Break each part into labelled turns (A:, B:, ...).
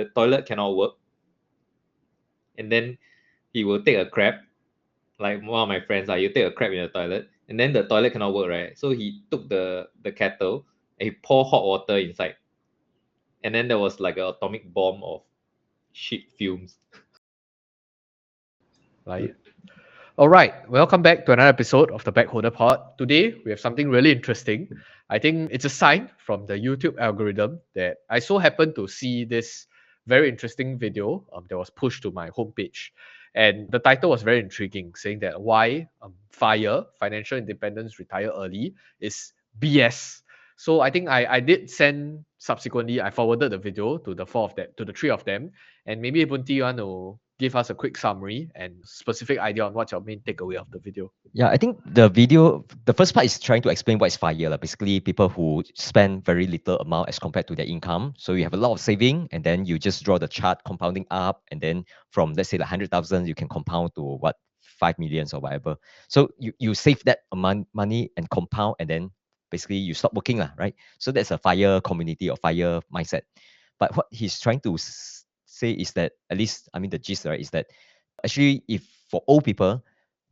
A: the toilet cannot work, and then he will take a crap, like one of my friends, you take a crap in the toilet, and then the toilet cannot work, right? So he took the kettle and he poured hot water inside, and then there was like an atomic bomb of shit fumes.
B: Right. All right, welcome back to another episode of the Backholder Pod. Today we have something really interesting. I think it's a sign from the YouTube algorithm that I so happened to see this very interesting video that was pushed to my homepage. And the title was very intriguing, saying that why FIRE, Financial Independence Retire Early, is BS. So I think I did send subsequently, I forwarded the video to the three of them. And maybe Bunti, you want to give us a quick summary and specific idea on what's your main takeaway of the video?
C: Yeah, I think the video, the first part is trying to explain what is FIRE. Basically, people who spend very little amount as compared to their income. So you have a lot of saving, and then you just draw the chart compounding up, and then from let's say the 100,000, you can compound to what 5 millions or whatever. So you save that amount money and compound, and then basically you stop working, lah, right? So that's a FIRE community or FIRE mindset. But what he's trying to say is that, at least I mean the gist, right, is that actually if for old people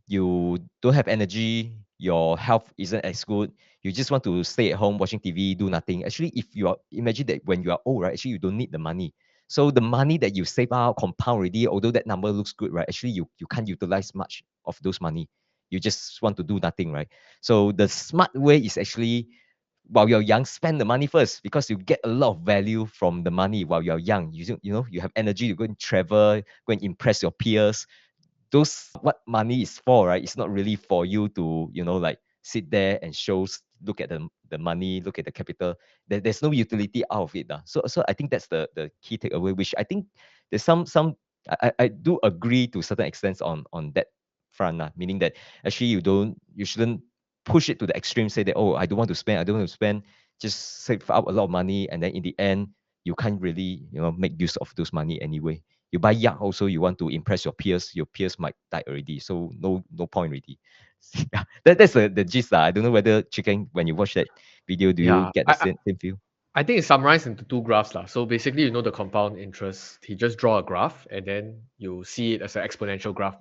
C: you don't have energy, your health isn't as good, you just want to stay at home watching TV, do nothing. Actually, if you are, imagine that when you are old, right, actually you don't need the money. So the money that you save out, compound already, although that number looks good, right, actually you can't utilize much of those money. You just want to do nothing, right? So the smart way is actually, while you're young, spend the money first, because you get a lot of value from the money while you're young. You know, you have energy to go and travel, go and impress your peers. Those what money is for, right? It's not really for you to, you know, like sit there and look at the money, look at the capital. There's no utility out of it. So I think that's the key takeaway, which I think there's some I do agree to certain extents on that front, meaning that actually you shouldn't push it to the extreme, say that, oh, I don't want to spend, just save up a lot of money, and then in the end you can't really, you know, make use of those money anyway. You buy yacht also, you want to impress your peers might die already, so no point already. Yeah, that's the gist. I don't know whether Chicken, when you watch that video, do you
B: Yeah,
C: get the same feel?
B: I think it's summarized into two graphs. So basically, you know the compound interest, he just draw a graph and then you see it as an exponential graph,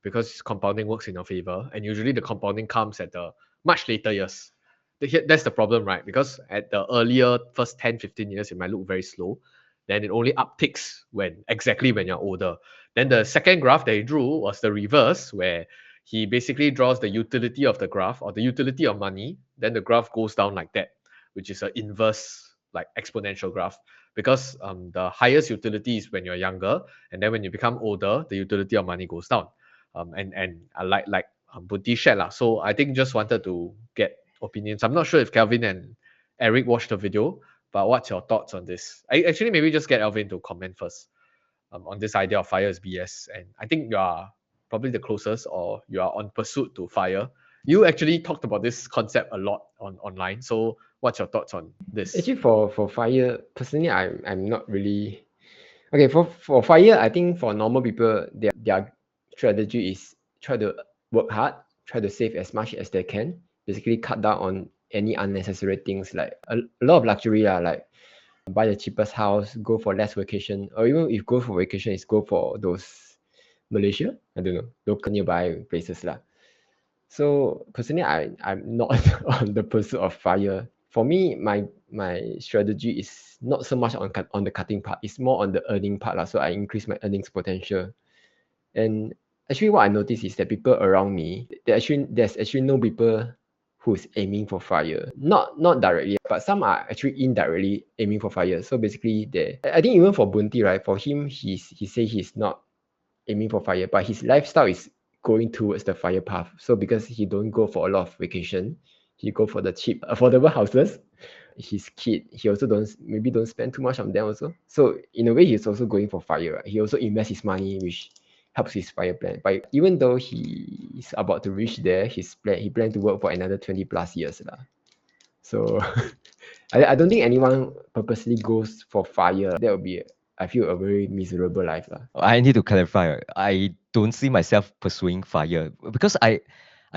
B: because compounding works in your favor. And usually the compounding comes at the much later years. That's the problem, right? Because at the earlier first 10, 15 years, it might look very slow. Then it only upticks exactly when you're older. Then the second graph that he drew was the reverse, where he basically draws the utility of the graph or the utility of money. Then the graph goes down like that, which is an inverse, like exponential graph, because the highest utility is when you're younger, and then when you become older, the utility of money goes down. And like Bunti shared lah. So I think just wanted to get opinions. I'm not sure if Kelvin and Eric watched the video, but what's your thoughts on this? Actually, maybe just get Elvin to comment first on this idea of FIRE is BS. And I think you are probably the closest, or you are on pursuit to FIRE. You actually talked about this concept a lot online. So what's your thoughts on this?
D: Actually, for FIRE, personally, I'm not really okay. For FIRE, I think for normal people, their strategy is try to work hard, try to save as much as they can. Basically, cut down on any unnecessary things, like a lot of luxury, like buy the cheapest house, go for less vacation, or even if go for vacation, is go for those Malaysia, I don't know, local nearby places lah. So personally, I'm not on the pursuit of FIRE. For me, my strategy is not so much on the cutting part. It's more on the earning part lah. So I increase my earnings potential. And actually, what I noticed is that people around me, there's actually no people who's aiming for FIRE. Not directly, but some are actually indirectly aiming for FIRE. So basically, I think even for Bunti, right? For him, he say he's not aiming for FIRE, but his lifestyle is going towards the FIRE path. So because he don't go for a lot of vacation, he go for the cheap, affordable houses. His kid, he also don't spend too much on them also. So in a way, he's also going for FIRE. Right? He also invests his money, which helps his FIRE plan. But even though he is about to reach there, he plan to work for another 20 plus years lah. So I don't think anyone purposely goes for FIRE. That would be, I feel, a very miserable life lah.
C: I need to clarify. I don't see myself pursuing FIRE, because I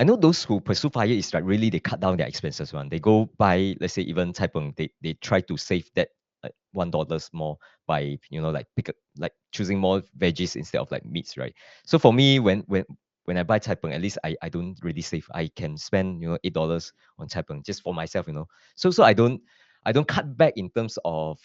C: know those who pursue FIRE is like really they cut down their expenses. They go buy, let's say even Taipeng, they try to save that like $1 more by like like choosing more veggies instead of like meats, right? So for me, when I buy cai peng, at least I don't really save. I can spend $8 on cai peng just for myself, So I don't cut back in terms of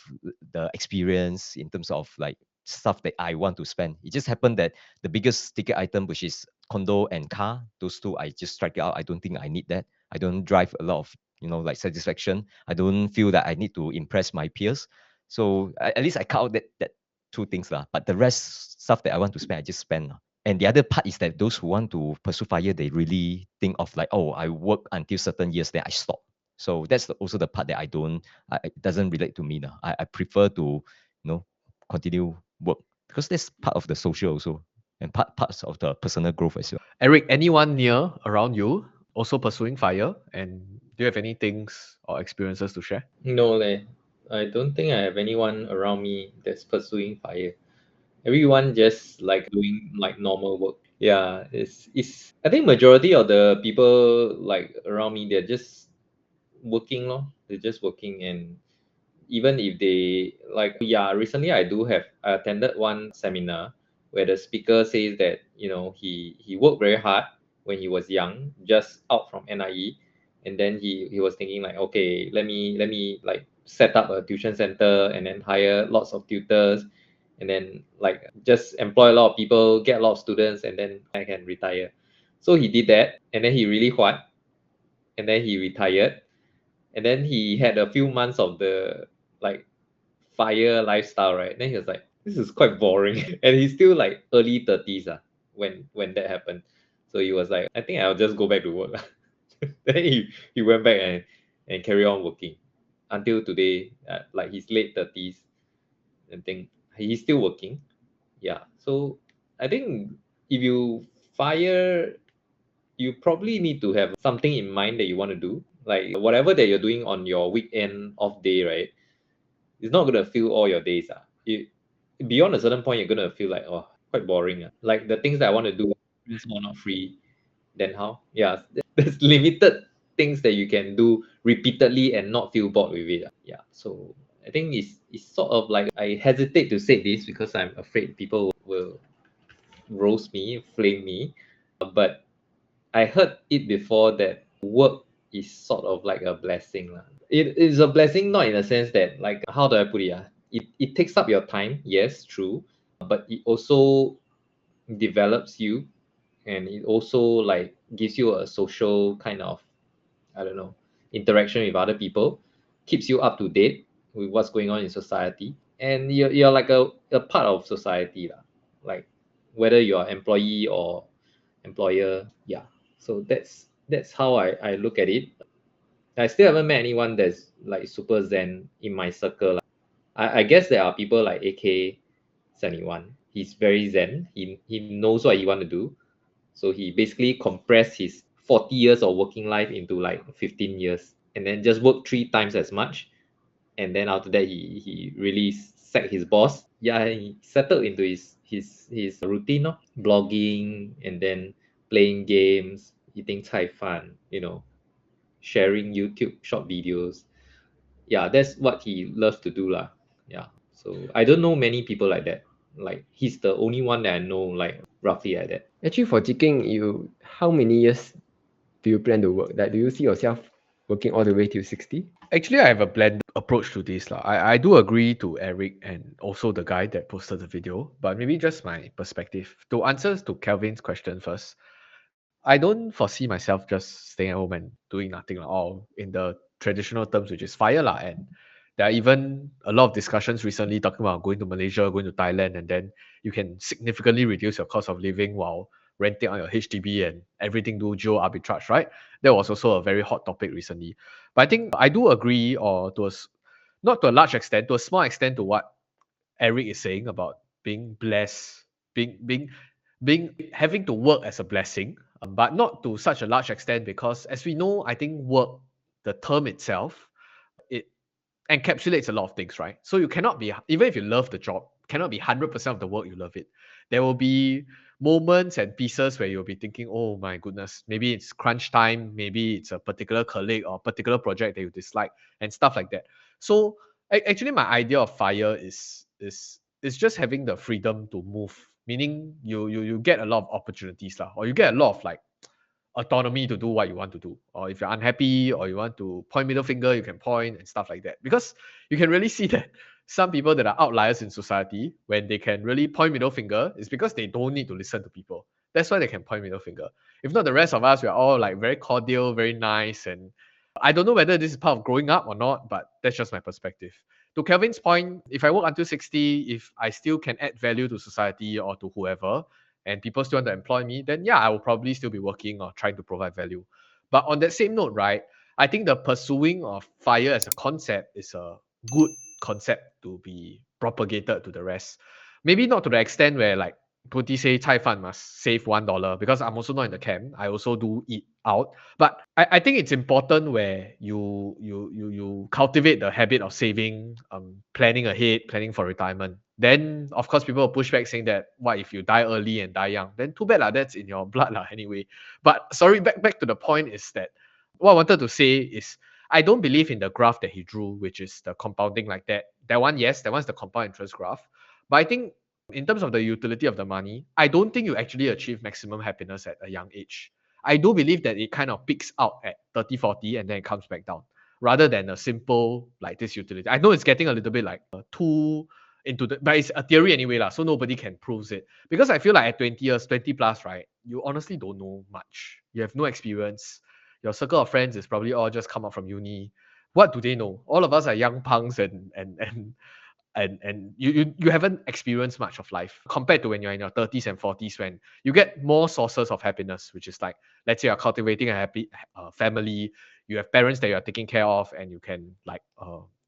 C: the experience, in terms of like stuff that I want to spend. It just happened that the biggest ticket item, which is condo and car, those two I just strike it out. I don't think I need that. I don't drive a lot of like satisfaction. I don't feel that I need to impress my peers. So at least I cut out that two things lah. But the rest stuff that I want to spend, I just spend. And the other part is that those who want to pursue fire, they really think of like, oh, I work until certain years, then I stop. So that's also the part that it doesn't relate to me now. I prefer to, continue work because that's part of the social also and parts of the personal growth as well.
B: Eric, anyone near around you also pursuing fire? And do you have any things or experiences to share?
A: No, leh. I don't think I have anyone around me that's pursuing fire. Everyone just like doing like normal work. Yeah, it's I think majority of the people like around me, they're just working lor. They're just working, and even if they like, yeah, recently I attended one seminar where the speaker says that he worked very hard when he was young, just out from NIE, and then he was thinking like, okay, let me like set up a tuition center and then hire lots of tutors, and then like just employ a lot of people, get a lot of students, and then I can retire. So he did that, and then he really huat, and then he retired, and then he had a few months of the like fire lifestyle, right? Then he was like, this is quite boring. And he's still like early 30s when that happened. So he was like, I think I'll just go back to work. Then he went back and carry on working until today, like his late 30s. And think he's still working. Yeah. So I think if you fire, you probably need to have something in mind that you want to do. Like whatever that you're doing on your weekend off day, right? It's not gonna fill all your days. Beyond a certain point, you're gonna feel like, oh, quite boring. Like the things that I want to do is more not free. Then how? Yeah, there's limited things that you can do repeatedly and not feel bored with it. Yeah. So I think it's sort of like I hesitate to say this because I'm afraid people will roast me, flame me. But I heard it before that work is sort of like a blessing. Lah. It is a blessing, not in a sense that, like, how do I put it? It takes up your time, yes, true. But it also develops you, and it also like gives you a social kind of, I don't know, interaction with other people, keeps you up to date with what's going on in society. And you're like a part of society. Lah. Like whether you're employee or employer, yeah. So that's how I look at it. I still haven't met anyone that's like super zen in my circle. I guess there are people like AK71. He's very zen. He knows what he want to do. So he basically compressed his 40 years of working life into like 15 years, and then just work 3 times as much. And then after that, he really sacked his boss. Yeah, he settled into his routine, no? Blogging, and then playing games, eating cai fan, sharing YouTube short videos. Yeah, that's what he loves to do, lah. Yeah. So I don't know many people like that. Like he's the only one that I know like roughly like that.
D: Actually, for Jiking, how many years do you plan to work? Like, do you see yourself working all the way till 60?
B: Actually, I have a blended approach to this. Lah. I do agree to Eric and also the guy that posted the video, but maybe just my perspective. To answer to Kelvin's question first, I don't foresee myself just staying at home and doing nothing at all in the traditional terms, which is fire. Lah. And there are even a lot of discussions recently talking about going to Malaysia, going to Thailand, and then you can significantly reduce your cost of living while renting out your HDB and everything do geo arbitrage, right? That was also a very hot topic recently. But I think I do agree, or not to a large extent, to a small extent, to what Eric is saying about being blessed, being having to work as a blessing, but not to such a large extent because, as we know, I think work, the term itself, it encapsulates a lot of things, right? So you cannot be, even if you love the job, cannot be 100% of the work you love it. There will be moments and pieces where you'll be thinking, oh my goodness, maybe it's crunch time, maybe it's a particular colleague or particular project that you dislike and stuff like that. So Actually, my idea of FIRE is just having the freedom to move, meaning you get a lot of opportunities lah, or you get a lot of like autonomy to do what you want to do. Or if you're unhappy or you want to point middle finger, you can point and stuff like that. Because you can really see that some people that are outliers in society, when they can really point middle finger, is because they don't need to listen to people. That's why they can point middle finger. If not, the rest of us, we are all like very cordial, very nice. And I don't know whether this is part of growing up or not, but that's just my perspective. To Kelvin's point, if I work until 60, if I still can add value to society or to whoever, and people still want to employ me, then yeah, I will probably still be working or trying to provide value. But on that same note, right, I think the pursuing of FIRE as a concept is a good concept to be propagated to the rest. Maybe not to the extent where like Puti say Cai Fan must save $1 because I'm also not in the camp. I also do eat out. But I think it's important where you cultivate the habit of saving, planning ahead, planning for retirement. Then of course people will push back saying that what if you die early and die young? Then too bad lah, that's in your blood lah anyway. But sorry, back to the point is that what I wanted to say is I don't believe in the graph that he drew, which is the compounding like that. That one, yes, that one's the compound interest graph. But I think in terms of the utility of the money, I don't think you actually achieve maximum happiness at a young age. I do believe that it kind of peaks out at 30, 40 and then it comes back down rather than a simple like this utility. I know it's getting a little bit like too into the, but it's a theory anyway lah, so nobody can prove it. Because I feel like at 20 years, 20 plus, right, you honestly don't know much. You have no experience. Your circle of friends is probably all just come out from uni. What do they know? All of us are young punks and you haven't experienced much of life compared to when you're in your 30s and 40s when you get more sources of happiness, which is like, let's say you're cultivating a happy family, you have parents that you're taking care of, and you can like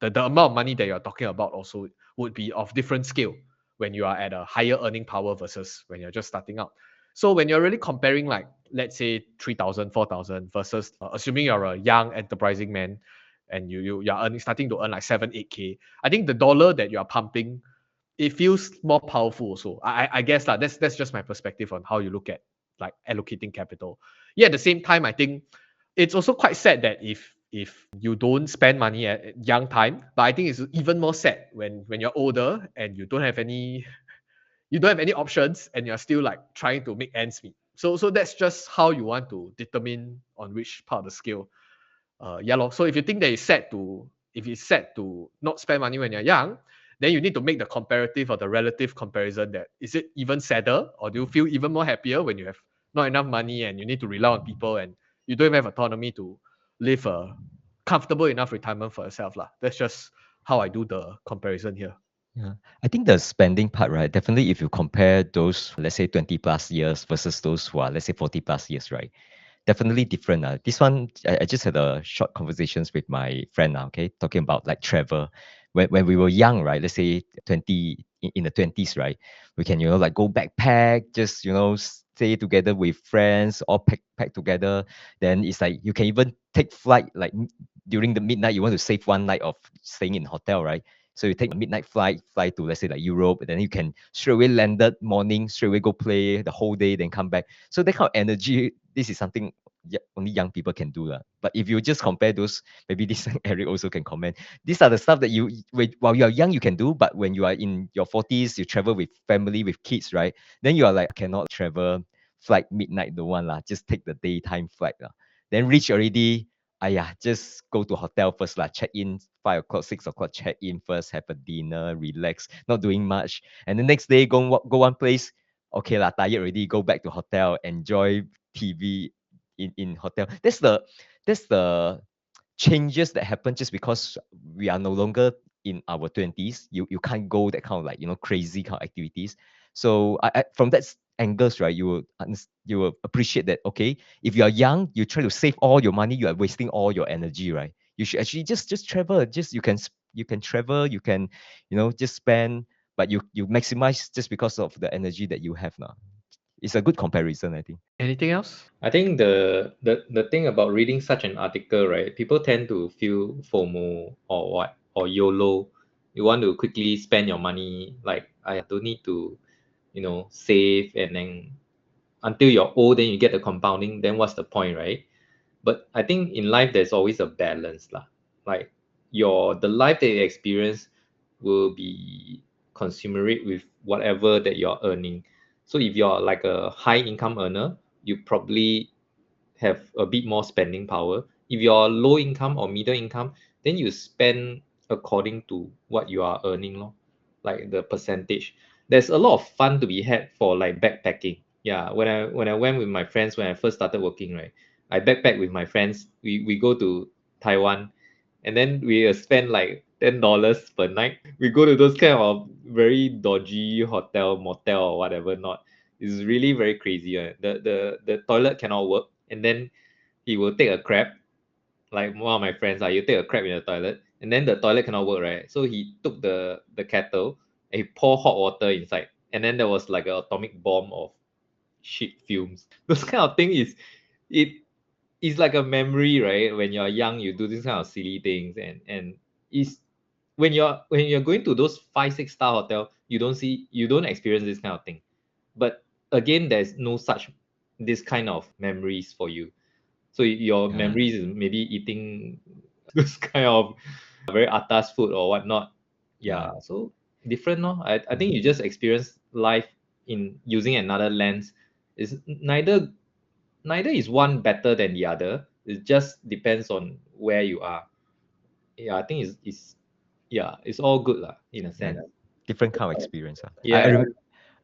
B: the amount of money that you're talking about also would be of different scale when you are at a higher earning power versus when you're just starting out. So when you're really comparing like, let's say 3,000, 4,000 versus assuming you're a young enterprising man and you're earning, starting to earn like 7, 8K, I think the dollar that you are pumping, it feels more powerful also. I guess lah, that's just my perspective on how you look at like allocating capital. Yeah, at the same time, I think it's also quite sad that if you don't spend money at young time, but I think it's even more sad when you're older and you don't have any options and you're still like trying to make ends meet. So that's just how you want to determine on which part of the scale. Yeah lor. So if you think that if it's set to not spend money when you're young, then you need to make the comparative or the relative comparison that is it even sadder or do you feel even more happier when you have not enough money and you need to rely on people and you don't even have autonomy to live a comfortable enough retirement for yourself lah. That's just how I do the comparison here.
C: Yeah, I think the spending part, right? Definitely, if you compare those, let's say 20 plus years versus those who are, let's say 40 plus years, right? Definitely different. This one, I just had a short conversations with my friend now, okay, talking about like travel. When we were young, right? Let's say 20 in the 20s, right? We can, like go backpack, just stay together with friends, all pack together. Then it's like you can even take flight like during the midnight. You want to save one night of staying in hotel, right? So you take a midnight flight, fly to let's say like Europe, and then you can straight away landed morning, straight away go play the whole day, then come back. So that kind of energy, this is something only young people can do. But if you just compare those, maybe this Eric also can comment. These are the stuff that while you are young, you can do, but when you are in your 40s, you travel with family, with kids, right? Then you are like, cannot travel flight midnight, the one lah. Just take the daytime flight lah. Then reach already, just go to hotel first lah. Check in 5 o'clock, 6 o'clock. Check in first, have a dinner, relax, not doing much. And the next day, go one place. Okay lah, tired already. Go back to hotel, enjoy TV in hotel. That's the changes that happen just because we are no longer in our 20s. You can't go that kind of like crazy kind of activities. So from that angles, right, you will appreciate that. Okay, if you are young, you try to save all your money, you are wasting all your energy, right? You should actually just travel. Just you can travel, you can just spend, but you maximize just because of the energy that you have now. It's a good comparison, I think.
B: Anything else?
A: I think the thing about reading such an article, right? People tend to feel FOMO or YOLO. You want to quickly spend your money. Like I don't need to, save, and then until you're old, then you get the compounding. Then what's the point, right? But I think in life there's always a balance, lah. Like the life that you experience will be consummate with whatever that you're earning. So if you're like a high income earner, you probably have a bit more spending power. If you're low income or middle income, then you spend according to what you are earning, lor, like the percentage. There's a lot of fun to be had for like backpacking. Yeah, when I went with my friends when I first started working, right? I backpack with my friends. We go to Taiwan, and then we spend like $10 per night. We go to those kind of very dodgy hotel, motel or whatever. Not, it's really very crazy. The toilet cannot work, and then he will take a crap. Like one of my friends, like you take a crap in the toilet, and then the toilet cannot work, right? So he took the kettle and he pour hot water inside, and then there was like an atomic bomb of shit fumes. Those kind of thing it is like a memory, right? When you're young, you do this kind of silly things, and it's when you're going to those 5 6 star hotel, you don't experience this kind of thing. But again, there's no such this kind of memories for you. So your
C: Yeah.
A: memories is maybe eating this kind of very atas food or whatnot.
C: Yeah.
A: Yeah, so different, no? I think you just experience life in using another lens. Is neither is one better than the other. It just depends on where you are. Yeah, I think it's all good lah in a
C: Yeah.
A: sense.
C: Different kind of experience.
A: Yeah.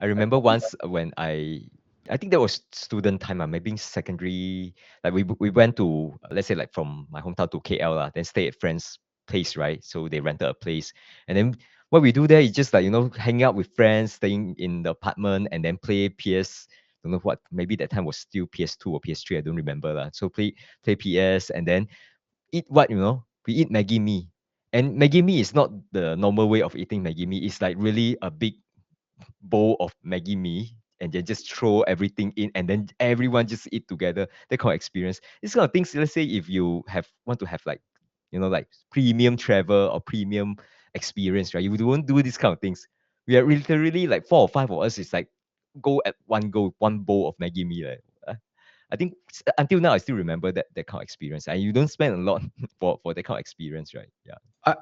C: I remember once when I think that was student time, maybe in secondary. Like we went to, let's say like from my hometown to KL lah, then stay at friends' place, right? So they rented a place, and then what we do there is just like hanging out with friends, staying in the apartment, and then play PS. Don't know what, maybe that time was still PS2 or PS3. I don't remember lah. So play PS, and then eat what we eat Maggie mee. And Maggie mee is not the normal way of eating Maggie mee. It's like really a big bowl of Maggie mee, and then just throw everything in, and then everyone just eat together. That kind of experience. This kind of things, let's say if you want to have like like premium travel or premium experience, right? You won't do these kind of things. We are literally like 4 or 5 of us is like go, one bowl of Maggie mee. Like, I think until now I still remember that kind of experience. And you don't spend a lot for that kind of experience, right? Yeah.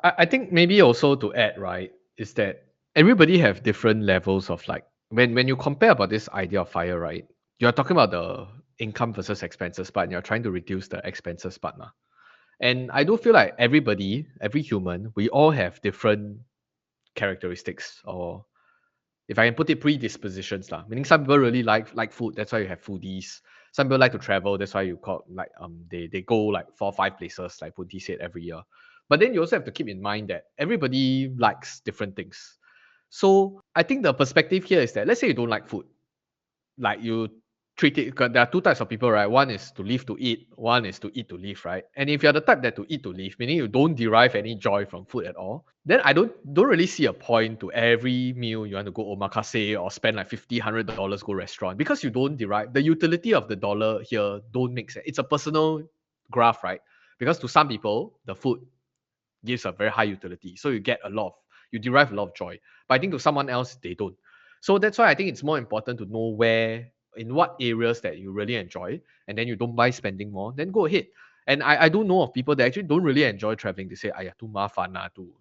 B: I think maybe also to add, right, is that everybody have different levels of like when you compare about this idea of fire, right? You're talking about the income versus expenses part, and you're trying to reduce the expenses part. Nah. And I do feel like everybody, every human, we all have different characteristics, or if I can put it, predispositions lah. Meaning some people really like food, that's why you have foodies. Some people like to travel, that's why you call like they go like 4 or 5 places, like Punti said, every year. But then you also have to keep in mind that everybody likes different things. So I think the perspective here is that let's say you don't like food, like you treat it, 'cause there are two types of people, right? One is to live to eat, one is to eat to live, right? And if you're the type that to eat to live, meaning you don't derive any joy from food at all, then I don't really see a point to every meal you want to go omakase or spend like $50 $100 go restaurant, because you don't derive the utility of the dollar here. Don't make sense. It's a personal graph, right? Because to some people the food gives a very high utility. So you derive a lot of joy. But I think to someone else, they don't. So that's why I think it's more important to know in what areas that you really enjoy, and then you don't mind spending more, then go ahead. And I do know of people that actually don't really enjoy traveling. They say, "Aya, too mafan na, too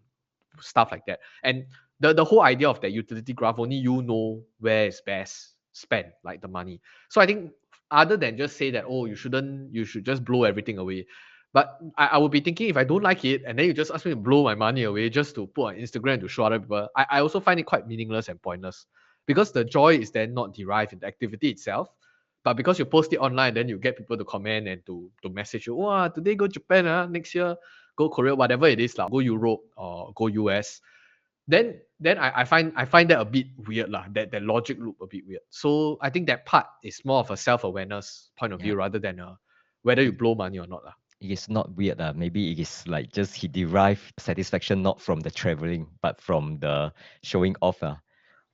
B: stuff like that." And the whole idea of that utility graph, only you know where is best spent, like the money. So I think other than just say that, oh, you should just blow everything away. But I would be thinking, if I don't like it, and then you just ask me to blow my money away just to put on Instagram to show other people, I also find it quite meaningless and pointless, because the joy is then not derived in the activity itself, but because you post it online, then you get people to comment and to message you, wow, today go Japan, next year go Korea, whatever it is, go Europe or go US. Then I find that a bit weird lah. That logic loop a bit weird. So I think that part is more of a self-awareness point of
C: Yeah.
B: view rather than whether you blow money or not lah.
C: It is not weird. Maybe it is like just he derived satisfaction not from the traveling, but from the showing off.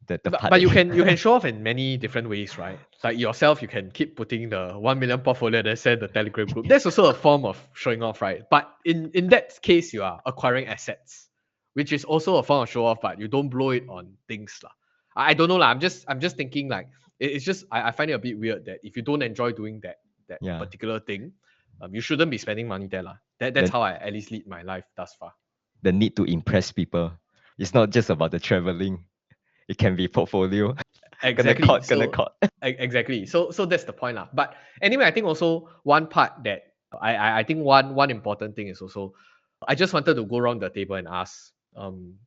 C: The part
B: But
C: that
B: you can show off in many different ways, right? Like yourself, you can keep putting the 1 million portfolio and send the Telegram group. That's also a form of showing off, right? But in that case, you are acquiring assets, which is also a form of show off, but you don't blow it on things lah. I don't know lah. I'm just thinking like it's just I find it a bit weird that if you don't enjoy doing that
C: Yeah.
B: particular thing, you shouldn't be spending money there lah. That's
C: Then
B: how I at least lead my life thus far.
C: the need to impress people. It's not just about the traveling. It can be portfolio.
B: Exactly.
C: Kena caught.
B: Exactly. So that's the point lah. But anyway, I think also one part that I think one important thing is also, I just wanted to go around the table and ask.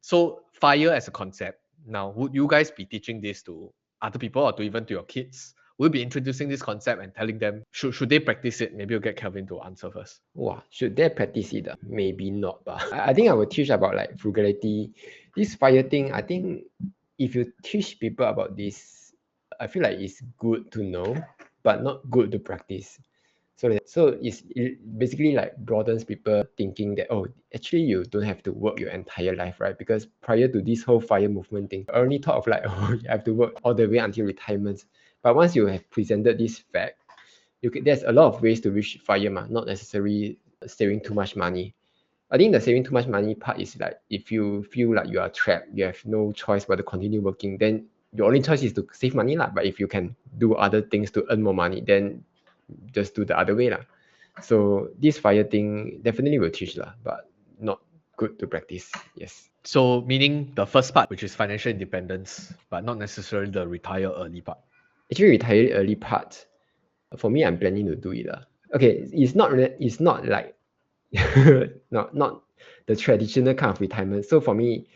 B: So fire as a concept. Now, would you guys be teaching this to other people or to even to your kids? We'll be introducing this concept and telling them should they practice it? Maybe we'll get Kelvin to answer first.
D: Wow, should they practice it? Maybe not, but I think I will teach about like frugality. This fire thing, I think if you teach people about this, I feel like it's good to know, but not good to practice. So it basically like broadens people thinking that, oh, actually you don't have to work your entire life, right? Because prior to this whole fire movement thing, I only thought of like, oh, you have to work all the way until retirement. But once you have presented this fact, there's a lot of ways to reach fire, not necessarily saving too much money. I think the saving too much money part is like if you feel like you are trapped, you have no choice but to continue working, then your only choice is to save money lah. But if you can do other things to earn more money, then just do the other way lah. So this fire thing definitely will teach lah, but not good to practice. Yes.
B: So meaning the first part, which is financial independence, but not necessarily the retire early part.
D: Actually, retire early part, for me, I'm planning to do it lah. Okay, it's not like not the traditional kind of retirement. So for me,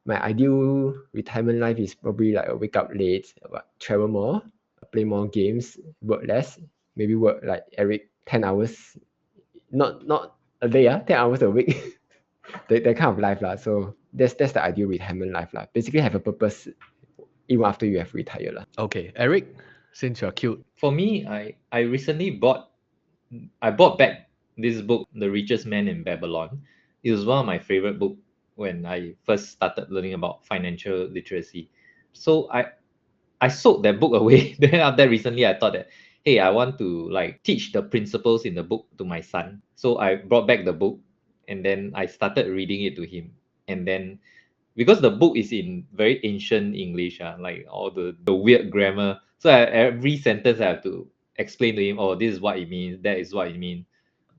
D: my ideal retirement life is probably like wake up late, but travel more, play more games, work less, maybe work like Eric 10 hours, not a day, 10 hours a week. that kind of life lah. So that's the ideal retirement life lah. Basically have a purpose even after you have retired lah.
B: Okay, Eric, since you're cute.
A: For me, I recently bought back this book, The Richest Man in Babylon. It was one of my favorite book when I first started learning about financial literacy. So I sold that book away. Then after that, recently I thought that, hey, I want to like teach the principles in the book to my son. So I brought back the book and then I started reading it to him. And then because the book is in very ancient English, like all the weird grammar. So every sentence I have to explain to him, oh, this is what it means, that is what it means.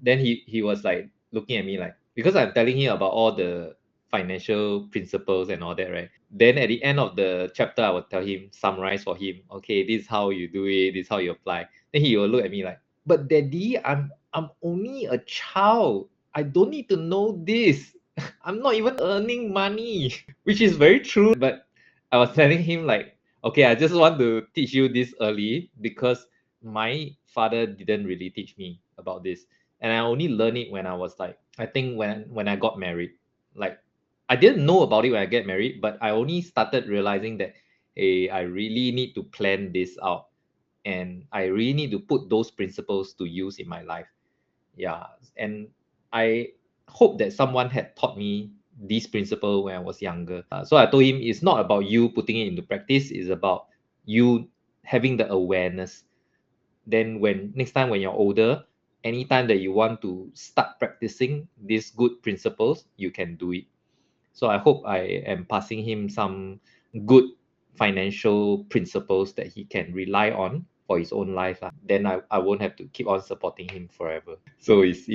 A: Then he was like looking at me like, because I'm telling him about all the financial principles and all that, right? Then at the end of the chapter, I will tell him, summarize for him, okay, this is how you do it, this is how you apply. Then he will look at me like, but daddy, I'm only a child. I don't need to know this. I'm not even earning money, which is very true. But I was telling him like, okay, I just want to teach you this early because my father didn't really teach me about this. And I only learned it when I was like, I think when I got married. Like I didn't know about it when I get married, but I only started realizing that, hey, I really need to plan this out. And I really need to put those principles to use in my life. Yeah. And I hope that someone had taught me this principle when I was younger. So I told him it's not about you putting it into practice, it's about you having the awareness. Then when next time when you're older, anytime that you want to start practicing these good principles, you can do it. So I hope I am passing him some good financial principles that he can rely on for his own life. Then I won't have to keep on supporting him forever. So it's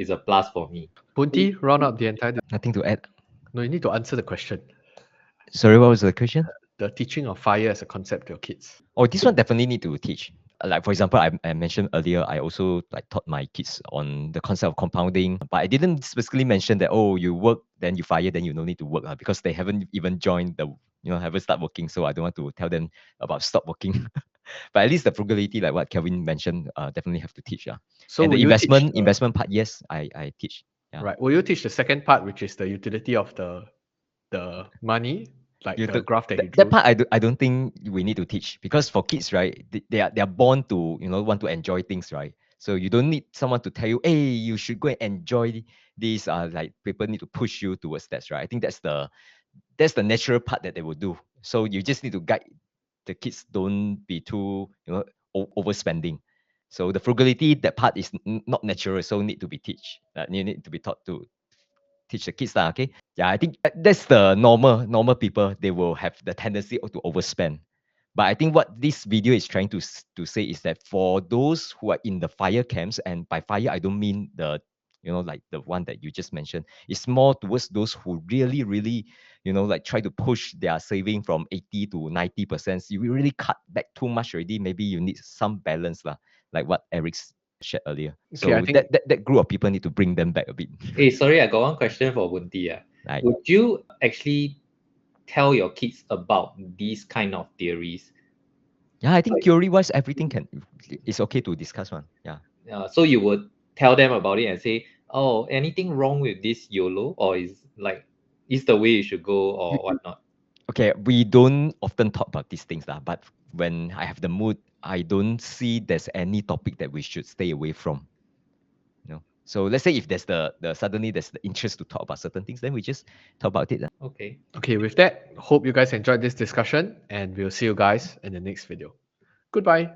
A: a plus for me.
B: Punti, round up the entire.
C: Nothing to add.
B: No, you need to answer the question.
C: Sorry, what was the question?
B: The teaching of fire as a concept to your kids.
C: Oh, this one definitely need to teach. Like for example, I mentioned earlier, I also like taught my kids on the concept of compounding, but I didn't specifically mention that, oh, you work, then you fire, then you no need to work, because they haven't even joined haven't start working. So I don't want to tell them about stop working. But at least the frugality, like what Kelvin mentioned, definitely have to teach.
B: So
C: and the
B: will you teach
C: investment part, yes, I teach. Yeah.
B: Right. Will you teach the second part, which is the utility of the money, like the graph that you drew?
C: That part I don't think we need to teach, because for kids, right, they are born to want to enjoy things, right? So you don't need someone to tell you, hey, you should go and enjoy this. Like people need to push you towards that, right? I think that's the natural part that they will do. So you just need to guide the kids, don't be too overspending. So the frugality, that part is not natural, so need to be teach. You need to be taught to teach the kids, okay? Yeah, I think that's the normal people. They will have the tendency to overspend. But I think what this video is trying to say is that for those who are in the fire camps, and by fire I don't mean the like the one that you just mentioned. It's more towards those who really, really, like try to push their saving from 80 to 90%. You really cut back too much already. Maybe you need some balance, lah, like what Eric shared earlier.
B: Okay, I
C: So
B: think
C: that group of people need to bring them back a bit.
A: Hey, sorry, I got one question for Bunti.
C: Right.
A: Would you actually tell your kids about these kind of theories?
C: Yeah, I think theory-wise, everything it's okay to discuss one. Yeah.
A: So you would tell them about it and say, oh, anything wrong with this YOLO, or is the way you should go, or whatnot?
C: Okay, we don't often talk about these things, lah, but when I have the mood, I don't see there's any topic that we should stay away from. So let's say if there's suddenly there's the interest to talk about certain things, then we just talk about it.
A: Okay.
B: Okay, with that, hope you guys enjoyed this discussion, and we'll see you guys in the next video. Goodbye.